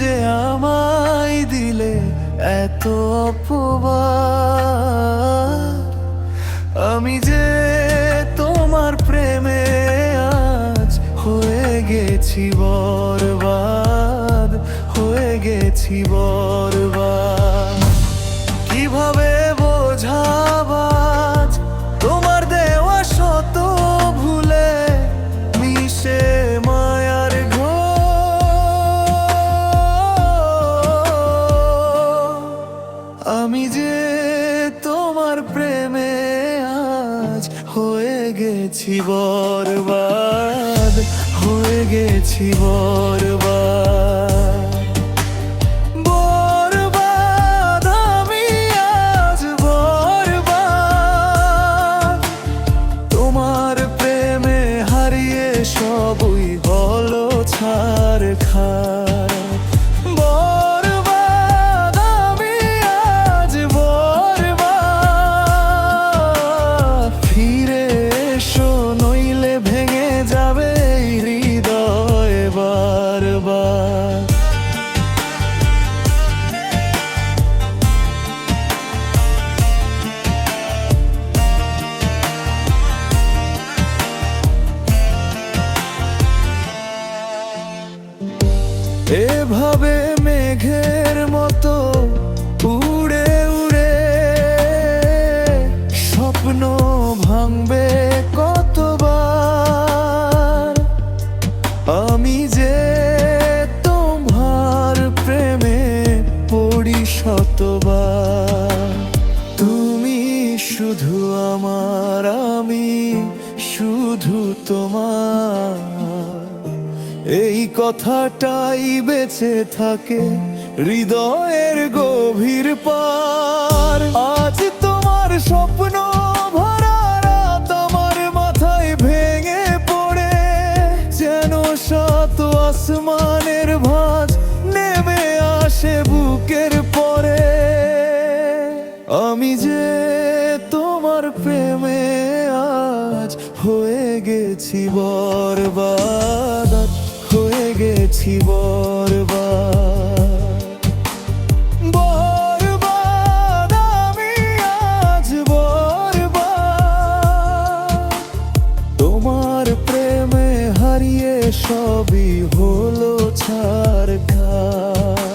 যে আমায় দিলে এত অপবাদ, আমি যে তোমার প্রেমে আজ হয়ে গেছি বরবাদ, হয়ে গেছি বরবাদ। কিভাবে বোঝাবাজ তোমার দেওয়া শত ভুলে মিশে মায়ার ঘোর, আমি যে তোমার প্রেমে আজ হয়ে গেছি বরবাদ, হয়ে গেছি বরবাদ। বরবাদ আমি আজ বরবাদ, তোমার প্রেমে হারিয়ে সবই হলো ছারখার। বরবাদ আমি আজ বরবাদ, ফিরে এসো নইলে ভেঙে যাবে এই হৃদয় বারবার। এভাবে মেঘের মতো উড়ে উড়ে স্বপ্ন ভাঙবে কতবার, আমি যে তোমার প্রেমে পড়ি শতবার। তুমি শুধু আমার, আমি শুধু তোমার, এই কথাটাই বেঁচে থাকে হৃদয়ের গভীর পার। আজ তোমার স্বপ্ন ভরা রাত আমার মাথায় ভেঙে পড়ে, যেন সাত আসমানের ভাঁজ নেমে আসে বুকের পরে। আমি যে তোমার প্রেমে আজ হয়ে গেছি বরবাদ, হয়ে গেছি বরবাদ। বরবাদ আমি আজ বরবাদ, তোমার প্রেমে হারিয়ে সবই হলো ছারখার।